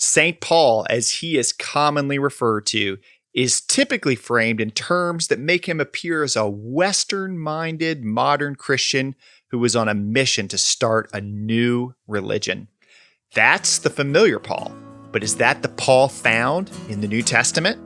St. Paul, as he is commonly referred to, is typically framed in terms that make him appear as a Western-minded modern Christian who was on a mission to start a new religion. That's the familiar Paul. But is that the Paul found in the New Testament?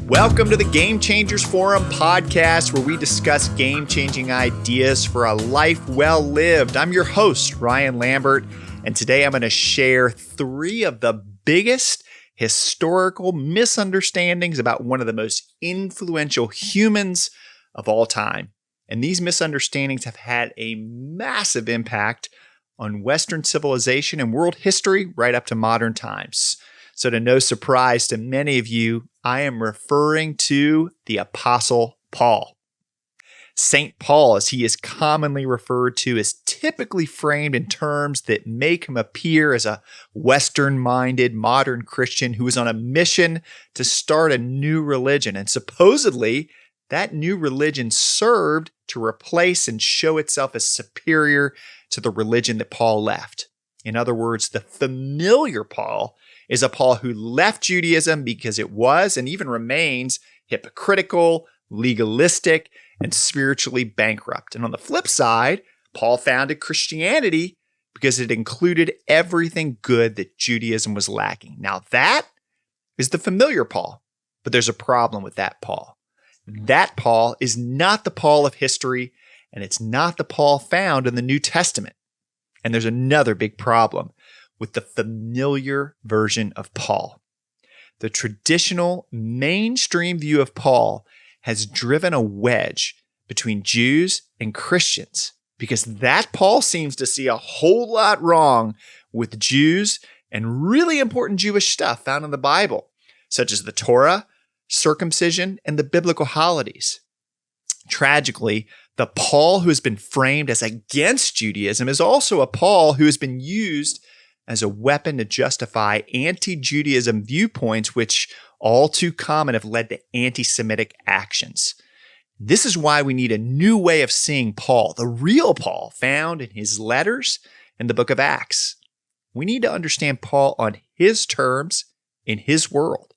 Welcome to the Game Changers Forum podcast, where we discuss game-changing ideas for a life well lived. I'm your host, Ryan Lambert, and today I'm going to share 3 of the biggest historical misunderstandings about one of the most influential humans of all time. And these misunderstandings have had a massive impact on Western civilization and world history right up to modern times. So to no surprise to many of you, I am referring to the Apostle Paul. St. Paul, as he is commonly referred to, is typically framed in terms that make him appear as a Western-minded modern Christian who is on a mission to start a new religion. And supposedly, that new religion served to replace and show itself as superior to the religion that Paul left. In other words, the familiar Paul is a Paul who left Judaism because it was and even remains hypocritical, legalistic, and spiritually bankrupt. And on the flip side, Paul founded Christianity because it included everything good that Judaism was lacking. Now that is the familiar Paul, but there's a problem with that Paul. That Paul is not the Paul of history, and it's not the Paul found in the New Testament. And there's another big problem with the familiar version of Paul. The traditional mainstream view of Paul has driven a wedge between Jews and Christians because that Paul seems to see a whole lot wrong with Jews and really important Jewish stuff found in the Bible, such as the Torah, circumcision, and the biblical holidays. Tragically, the Paul who has been framed as against Judaism is also a Paul who has been used as a weapon to justify anti-Judaism viewpoints, which all too common have led to anti-Semitic actions. This is why we need a new way of seeing Paul, the real Paul found in his letters and the book of Acts. We need to understand Paul on his terms in his world.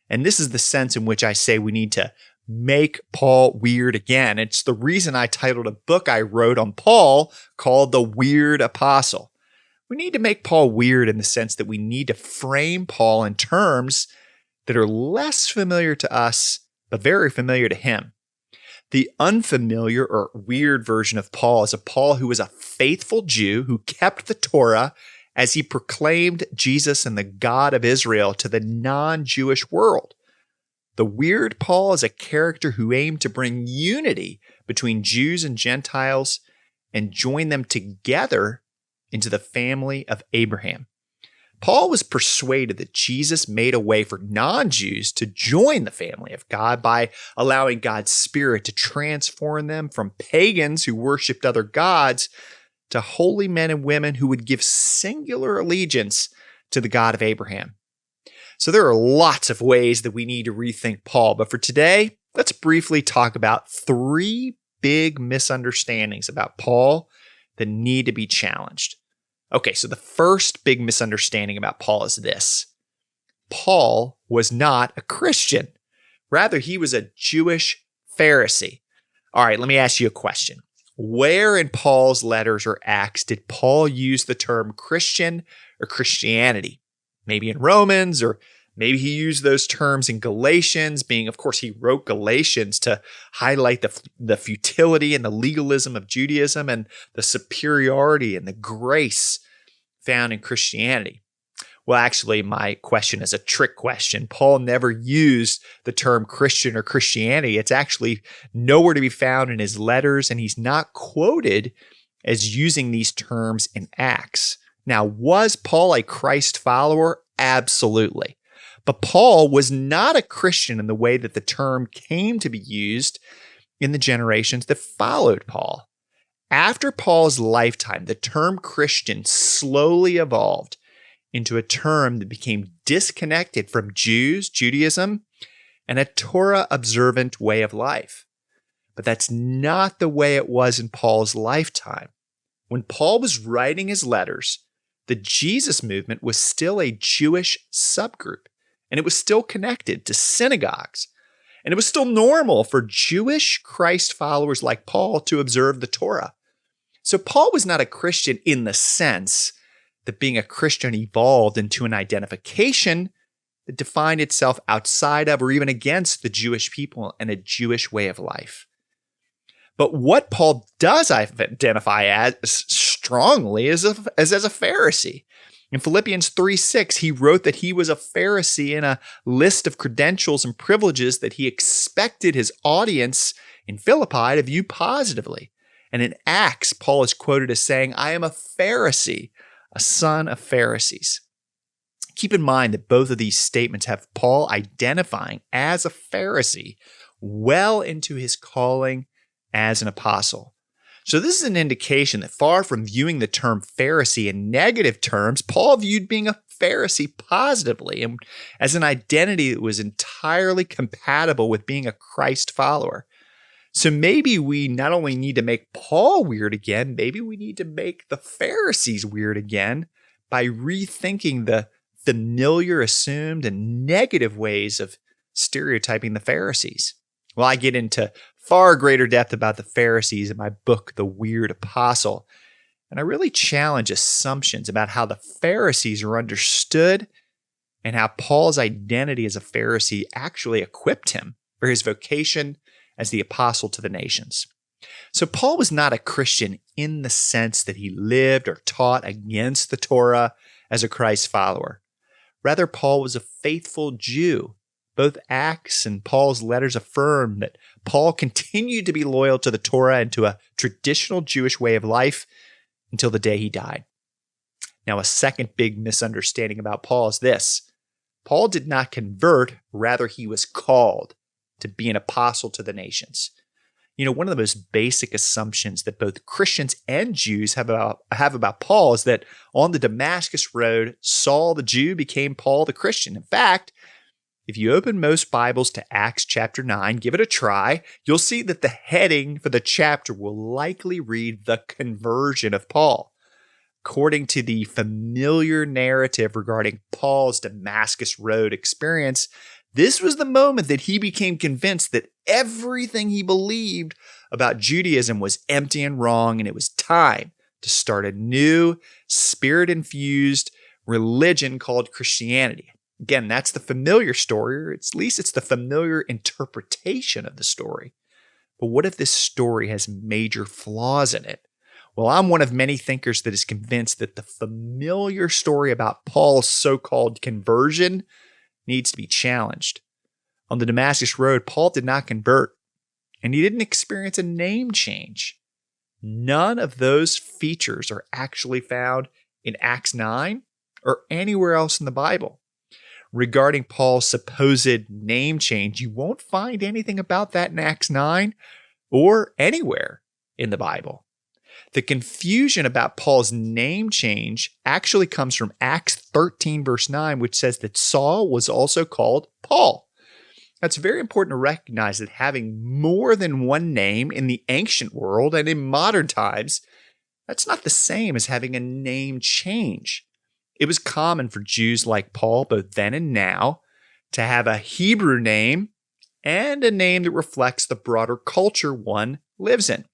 And this is the sense in which I say we need to make Paul weird again. It's the reason I titled a book I wrote on Paul called The Weird Apostle. We need to make Paul weird in the sense that we need to frame Paul in terms that are less familiar to us, but very familiar to him. The unfamiliar or weird version of Paul is a Paul who was a faithful Jew who kept the Torah as he proclaimed Jesus and the God of Israel to the non-Jewish world. The weird Paul is a character who aimed to bring unity between Jews and Gentiles and join them together into the family of Abraham. Paul was persuaded that Jesus made a way for non-Jews to join the family of God by allowing God's Spirit to transform them from pagans who worshiped other gods to holy men and women who would give singular allegiance to the God of Abraham. So there are lots of ways that we need to rethink Paul, but for today, let's briefly talk about 3 big misunderstandings about Paul that need to be challenged. Okay, so the first big misunderstanding about Paul is this. Paul was not a Christian. Rather, he was a Jewish Pharisee. All right, let me ask you a question. Where in Paul's letters or Acts did Paul use the term Christian or Christianity? Maybe in Romans, or maybe he used those terms in Galatians, being, of course, he wrote Galatians to highlight the futility and the legalism of Judaism and the superiority and the grace found in Christianity. Well, actually, my question is a trick question. Paul never used the term Christian or Christianity. It's actually nowhere to be found in his letters, and he's not quoted as using these terms in Acts. Now, was Paul a Christ follower? Absolutely. But Paul was not a Christian in the way that the term came to be used in the generations that followed Paul. After Paul's lifetime, the term Christian slowly evolved into a term that became disconnected from Jews, Judaism, and a Torah-observant way of life. But that's not the way it was in Paul's lifetime. When Paul was writing his letters, the Jesus movement was still a Jewish subgroup, and it was still connected to synagogues. And it was still normal for Jewish Christ followers like Paul to observe the Torah. So Paul was not a Christian in the sense that being a Christian evolved into an identification that defined itself outside of or even against the Jewish people and a Jewish way of life. But what Paul does identify as strongly is as a Pharisee. In Philippians 3:6, he wrote that he was a Pharisee in a list of credentials and privileges that he expected his audience in Philippi to view positively. And in Acts, Paul is quoted as saying, "I am a Pharisee, a son of Pharisees." Keep in mind that both of these statements have Paul identifying as a Pharisee well into his calling as an apostle. So this is an indication that far from viewing the term Pharisee in negative terms, Paul viewed being a Pharisee positively and as an identity that was entirely compatible with being a Christ follower. So maybe we not only need to make Paul weird again, maybe we need to make the Pharisees weird again by rethinking the familiar, assumed, and negative ways of stereotyping the Pharisees. Well, I get into far greater depth about the Pharisees in my book, The Weird Apostle, and I really challenge assumptions about how the Pharisees are understood and how Paul's identity as a Pharisee actually equipped him for his vocation as the apostle to the nations. So Paul was not a Christian in the sense that he lived or taught against the Torah as a Christ follower. Rather, Paul was a faithful Jew. Both Acts and Paul's letters affirm that Paul continued to be loyal to the Torah and to a traditional Jewish way of life until the day he died. Now, a second big misunderstanding about Paul is this. Paul did not convert, rather he was called to be an apostle to the nations. You know, one of the most basic assumptions that both Christians and Jews have about Paul is that on the Damascus Road, Saul the Jew became Paul the Christian. In fact, if you open most Bibles to Acts chapter 9, give it a try, you'll see that the heading for the chapter will likely read the conversion of Paul. According to the familiar narrative regarding Paul's Damascus Road experience, this was the moment that he became convinced that everything he believed about Judaism was empty and wrong, and it was time to start a new, spirit-infused religion called Christianity. Again, that's the familiar story, or at least it's the familiar interpretation of the story. But what if this story has major flaws in it? Well, I'm one of many thinkers that is convinced that the familiar story about Paul's so-called conversion needs to be challenged. On the Damascus Road, Paul did not convert, and he didn't experience a name change. None of those features are actually found in Acts 9 or anywhere else in the Bible. Regarding Paul's supposed name change, you won't find anything about that in Acts 9 or anywhere in the Bible. The confusion about Paul's name change actually comes from Acts 13, verse 9, which says that Saul was also called Paul. Now, it's very important to recognize that having more than one name in the ancient world and in modern times, that's not the same as having a name change. It was common for Jews like Paul, both then and now, to have a Hebrew name and a name that reflects the broader culture one lives in.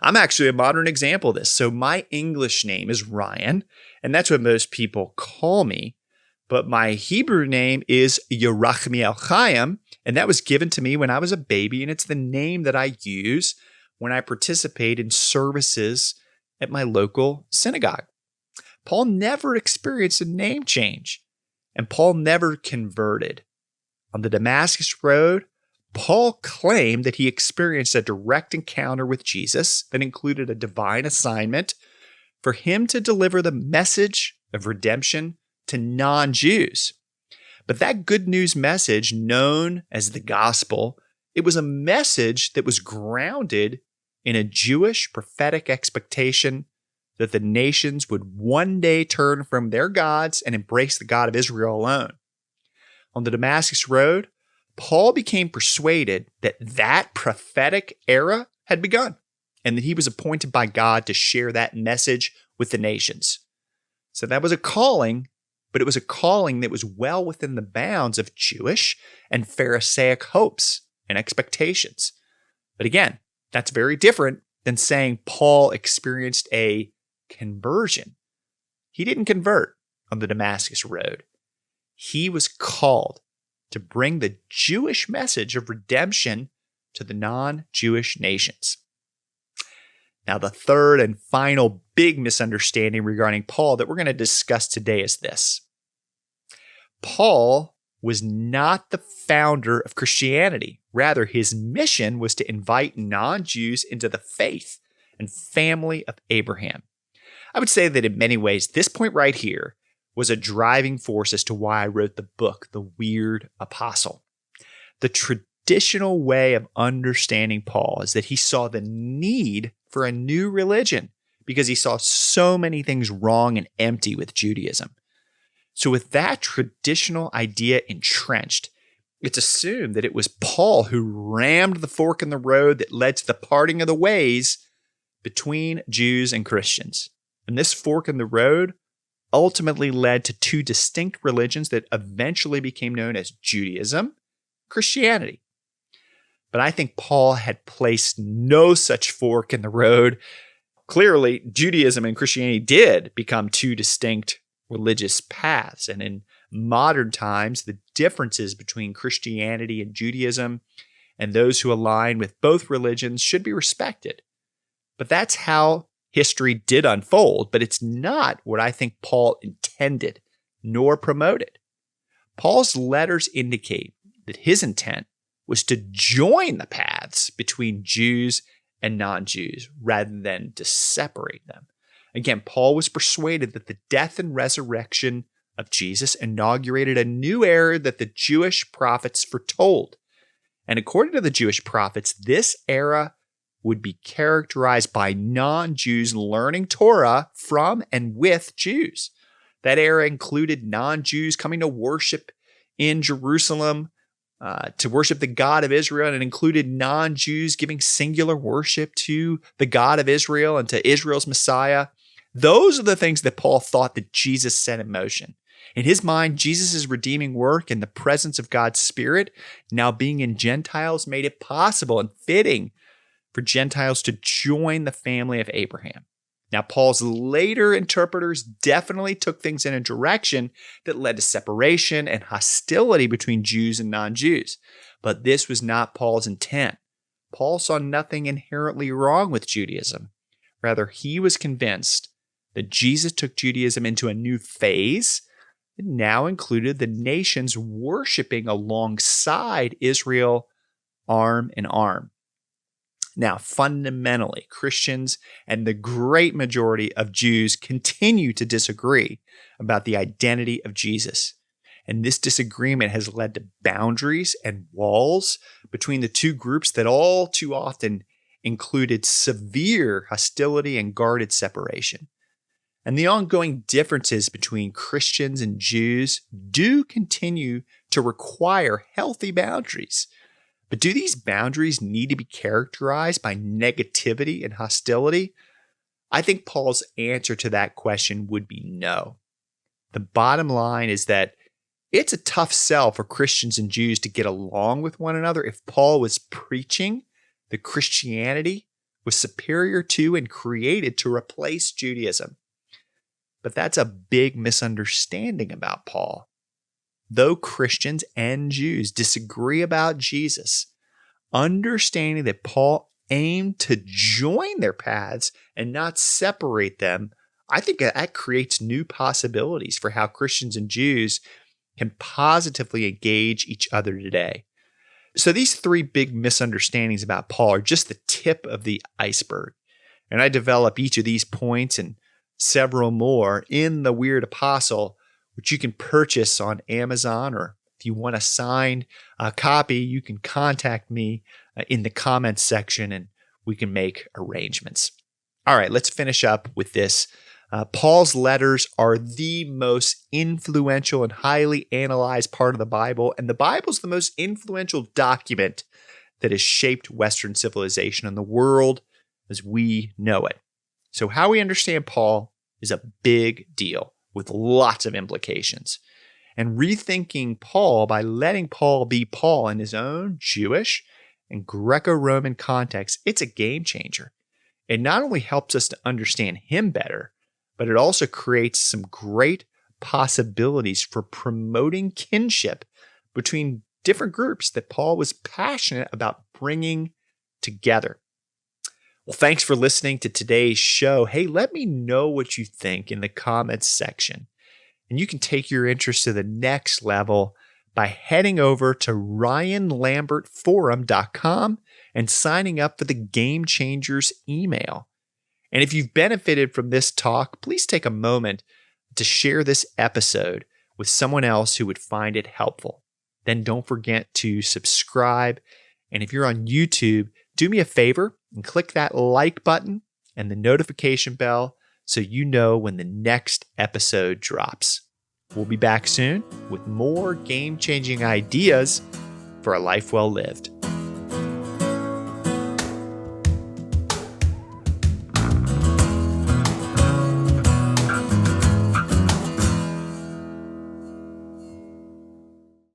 I'm actually a modern example of this. So my English name is Ryan, and that's what most people call me. But my Hebrew name is Yerachmiel Chaim, and that was given to me when I was a baby, and it's the name that I use when I participate in services at my local synagogue. Paul never experienced a name change, and Paul never converted. On the Damascus Road, Paul claimed that he experienced a direct encounter with Jesus that included a divine assignment for him to deliver the message of redemption to non-Jews. But that good news message, known as the gospel, it was a message that was grounded in a Jewish prophetic expectation that the nations would one day turn from their gods and embrace the God of Israel alone. On the Damascus Road, Paul became persuaded that that prophetic era had begun. and that he was appointed by God to share that message with the nations. So that was a calling, but it was a calling that was well within the bounds of Jewish and Pharisaic hopes and expectations. But again, that's very different than saying Paul experienced a conversion. He didn't convert on the Damascus Road. He was called to bring the Jewish message of redemption to the non-Jewish nations. Now, the third and final big misunderstanding regarding Paul that we're going to discuss today is this. Paul was not the founder of Christianity. Rather, his mission was to invite non-Jews into the faith and family of Abraham. I would say that in many ways, this point right here was a driving force as to why I wrote the book, The Weird Apostle. The traditional way of understanding Paul is that he saw the need for a new religion because he saw so many things wrong and empty with Judaism. So with that traditional idea entrenched, it's assumed that it was Paul who rammed the fork in the road that led to the parting of the ways between Jews and Christians. And this fork in the road ultimately led to two distinct religions that eventually became known as Judaism, Christianity. But I think Paul had placed no such fork in the road. Clearly, Judaism and Christianity did become two distinct religious paths. And in modern times, the differences between Christianity and Judaism and those who align with both religions should be respected. But that's how history did unfold, but it's not what I think Paul intended nor promoted. Paul's letters indicate that his intent was to join the paths between Jews and non-Jews rather than to separate them. Again, Paul was persuaded that the death and resurrection of Jesus inaugurated a new era that the Jewish prophets foretold. And according to the Jewish prophets, this era would be characterized by non-Jews learning Torah from and with Jews. That era included non-Jews coming to worship in Jerusalem, to worship the God of Israel, and it included non-Jews giving singular worship to the God of Israel and to Israel's Messiah. Those are the things that Paul thought that Jesus set in motion. In his mind, Jesus' redeeming work and the presence of God's Spirit now being in Gentiles made it possible and fitting for Gentiles to join the family of Abraham. Now, Paul's later interpreters definitely took things in a direction that led to separation and hostility between Jews and non-Jews. But this was not Paul's intent. Paul saw nothing inherently wrong with Judaism. Rather, he was convinced that Jesus took Judaism into a new phase that now included the nations worshiping alongside Israel arm in arm. Now, fundamentally, Christians and the great majority of Jews continue to disagree about the identity of Jesus. And this disagreement has led to boundaries and walls between the two groups that all too often included severe hostility and guarded separation. And the ongoing differences between Christians and Jews do continue to require healthy boundaries. But do these boundaries need to be characterized by negativity and hostility? I think Paul's answer to that question would be no. The bottom line is that it's a tough sell for Christians and Jews to get along with one another if Paul was preaching that Christianity was superior to and created to replace Judaism. But that's a big misunderstanding about Paul. Though Christians and Jews disagree about Jesus, understanding that Paul aimed to join their paths and not separate them, I think that creates new possibilities for how Christians and Jews can positively engage each other today. So these three big misunderstandings about Paul are just the tip of the iceberg. And I develop each of these points and several more in The Weird Apostle, which you can purchase on Amazon, or if you want a signed copy, you can contact me in the comments section and we can make arrangements. All right, let's finish up with this. Paul's letters are the most influential and highly analyzed part of the Bible, and the Bible's the most influential document that has shaped Western civilization and the world as we know it. So how we understand Paul is a big deal with lots of implications. And rethinking Paul by letting Paul be Paul in his own Jewish and Greco-Roman context, it's a game changer. It not only helps us to understand him better, but it also creates some great possibilities for promoting kinship between different groups that Paul was passionate about bringing together. Well, thanks for listening to today's show. Hey, let me know what you think in the comments section. And you can take your interest to the next level by heading over to ryanlambertforum.com and signing up for the Game Changers email. And if you've benefited from this talk, please take a moment to share this episode with someone else who would find it helpful. Then don't forget to subscribe. And if you're on YouTube, do me a favor and click that like button and the notification bell so you know when the next episode drops. We'll be back soon with more game-changing ideas for a life well lived.